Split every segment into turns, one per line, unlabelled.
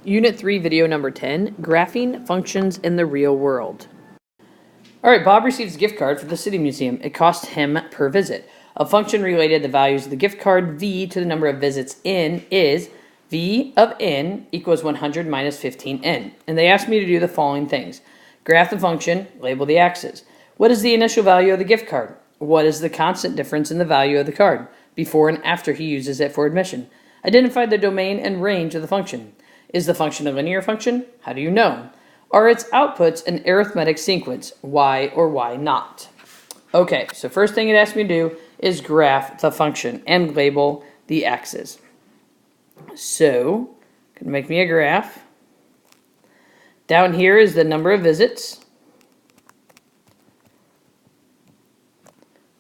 Unit 3, video number 10, Graphing Functions in the Real World. Alright, Bob receives a gift card from the City Museum. It costs him per visit. A function related to the values of the gift card, v to the number of visits in, is v of n equals 100 minus 15n. And they asked me to do the following things. Graph the function, label the axes. What is the initial value of the gift card? What is the constant difference in the value of the card before and after he uses it for admission? Identify the domain and range of the function. Is the function a linear function? How do you know? Are its outputs an arithmetic sequence? Why or why not? Okay, so first thing it asks me to do is graph the function and label the axes. So, gonna make me a graph. Down here is the number of visits.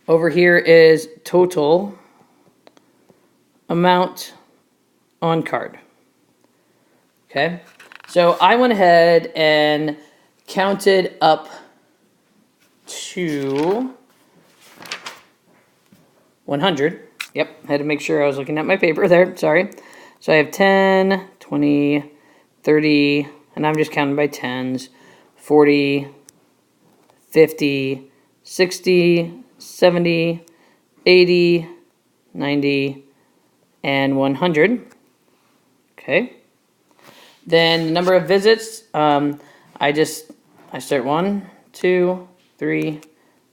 Over here is total amount on card. Okay, so I went ahead and counted up to 100. Yep, had to make sure I was looking at my paper there, sorry. So I have 10, 20, 30, and I'm just counting by tens, 40, 50, 60, 70, 80, 90, and 100. Okay. Then the number of visits, I start 1, 2, 3,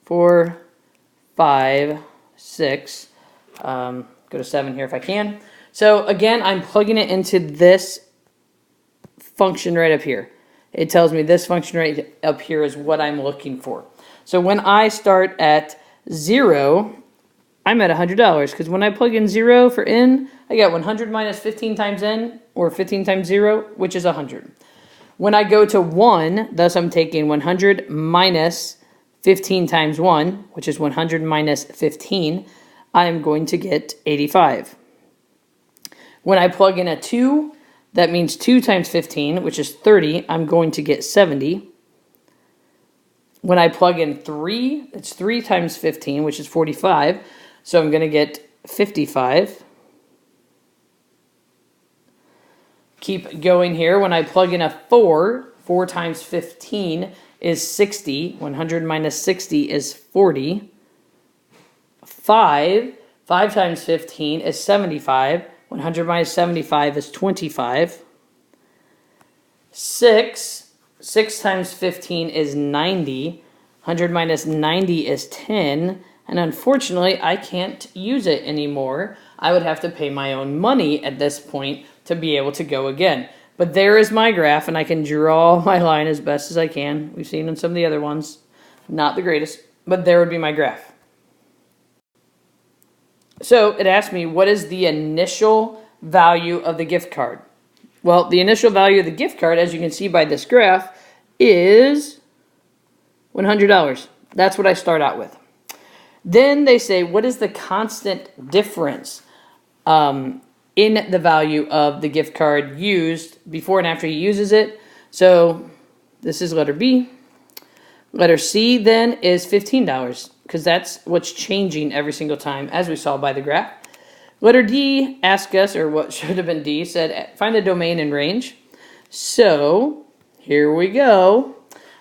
4, 5, 6, go to 7 here if I can. So again, I'm plugging it into this function right up here. It tells me this function right up here is what I'm looking for. So when I start at 0, I'm at $100 because when I plug in 0 for n, I got 100 minus 15 times n, or 15 times 0, which is 100. When I go to 1, thus I'm taking 100 minus 15 times 1, which is 100 minus 15, I'm going to get 85. When I plug in a 2, that means 2 times 15, which is 30, I'm going to get 70. When I plug in 3, it's 3 times 15, which is 45, so I'm going to get 55. Keep going here. When I plug in a 4, 4 times 15 is 60. 100 minus 60 is 40. 5 times 15 is 75. 100 minus 75 is 25. 6 times 15 is 90. 100 minus 90 is 10. And unfortunately, I can't use it anymore. I would have to pay my own money at this point to be able to go again. But there is my graph, and I can draw my line as best as I can. We've seen in some of the other ones. Not the greatest, but there would be my graph. So it asked me, what is the initial value of the gift card? Well, the initial value of the gift card, as you can see by this graph, is $100. That's what I start out with. Then they say, what is the constant difference in the value of the gift card used before and after he uses it? So this is letter B. Letter C then is $15 because that's what's changing every single time, as we saw by the graph. Letter D asked us, or what should have been D, said find the domain and range. So here we go.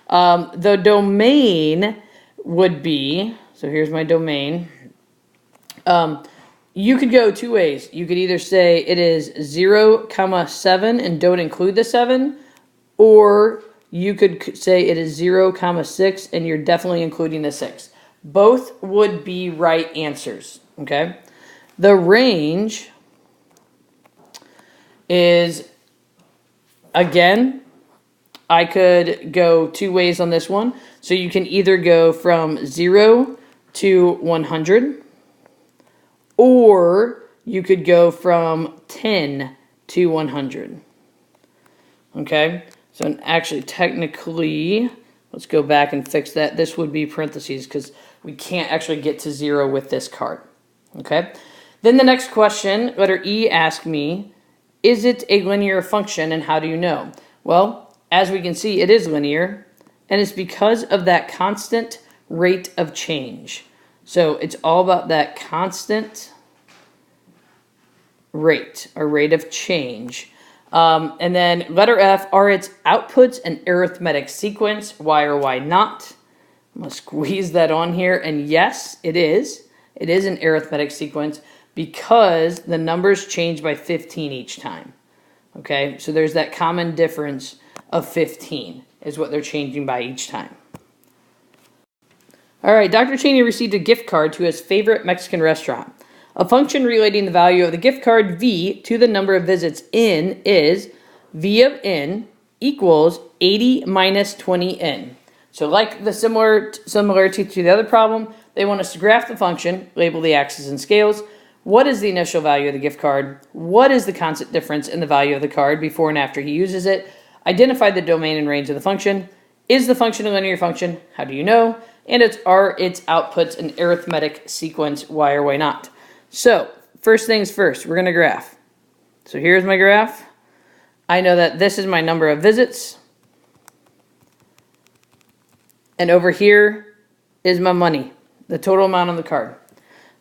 The domain would be, so here's my domain. You could go two ways. You could either say it is 0, 7 and don't include the 7, or you could say it is 0, 6 and you're definitely including the 6. Both would be right answers, okay? The range is, again, I could go two ways on this one. So you can either go from 0 to 100, or you could go from 10 to 100. Okay, so actually technically, let's go back and fix that. This would be parentheses because we can't actually get to 0 with this card. Okay, then the next question, letter E, asked me, is it a linear function and how do you know? Well, as we can see, it is linear, and it's because of that constant rate of change. So it's all about that constant rate, or rate of change. And then letter F, are its outputs an arithmetic sequence, Y or Y not? I'm going to squeeze that on here, and yes, it is. It is an arithmetic sequence because the numbers change by 15 each time. Okay, so there's that common difference of 15 is what they're changing by each time. All right, Dr. Cheney received a gift card to his favorite Mexican restaurant. A function relating the value of the gift card V to the number of visits in is V of n equals 80 minus 20n. So like the similarity to the other problem, they want us to graph the function, label the axes and scales. What is the initial value of the gift card? What is the constant difference in the value of the card before and after he uses it? Identify the domain and range of the function. Is the function a linear function? How do you know? And are its outputs an arithmetic sequence, Y or Y not? So first things first, we're going to graph. So here's my graph. I know that this is my number of visits. And over here is my money, the total amount on the card.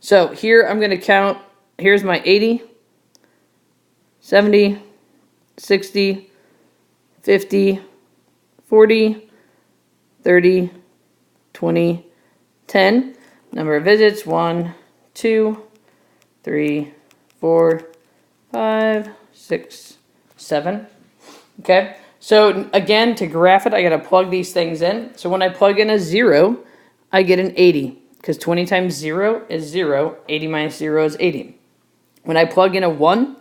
So here I'm going to count, here's my 80, 70, 60, 50, 40, 30, 20, 10. Number of visits, 1, 2, 3, 4, 5, 6, 7. Okay. So again, to graph it, I got to plug these things in. So when I plug in a 0, I get an 80 because 20 times 0 is 0. 80 minus 0 is 80. When I plug in a 1,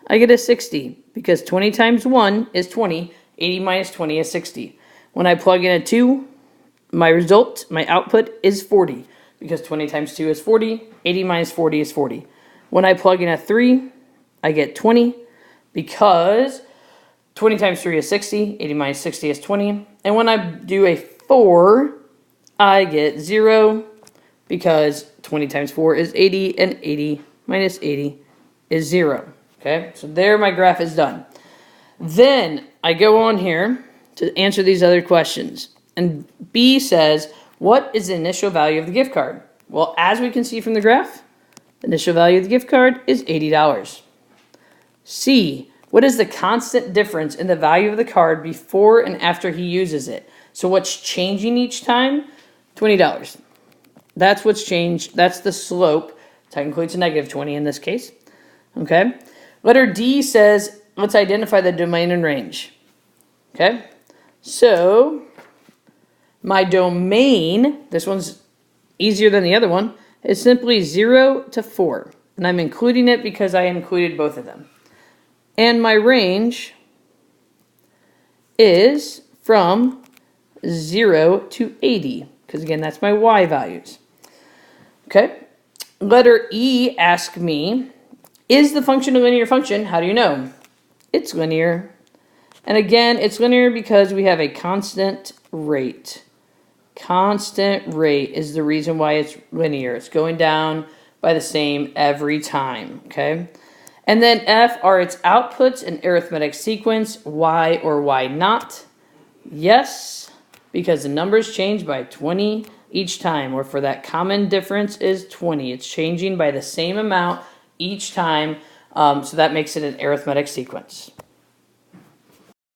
I get a 60 because 20 times 1 is 20. 80 minus 20 is 60. When I plug in a 2, my result, my output is 40 because 20 times 2 is 40. 80 minus 40 is 40. When I plug in a 3, I get 20 because 20 times 3 is 60, 80 minus 60 is 20. And when I do a 4, I get 0 because 20 times 4 is 80, and 80 minus 80 is 0. Okay, so there my graph is done. Then I go on here to answer these other questions. And B says, what is the initial value of the gift card? Well, as we can see from the graph, the initial value of the gift card is $80. C, what is the constant difference in the value of the card before and after he uses it? So what's changing each time? $20. That's what's changed. That's the slope. Technically, it's a negative 20 in this case. Okay. Letter D says, let's identify the domain and range. Okay. So my domain, this one's easier than the other one, is simply 0 to 4. And I'm including it because I included both of them. And my range is from 0 to 80, because again, that's my Y values. Okay. Letter E asks me, is the function a linear function? How do you know? It's linear. And again, it's linear because we have a constant rate. Constant rate is the reason why it's linear. It's going down by the same every time. Okay. And then F, are its outputs an arithmetic sequence, Y or Y not? Yes, because the numbers change by 20 each time, or for that common difference is 20. It's changing by the same amount each time, so that makes it an arithmetic sequence.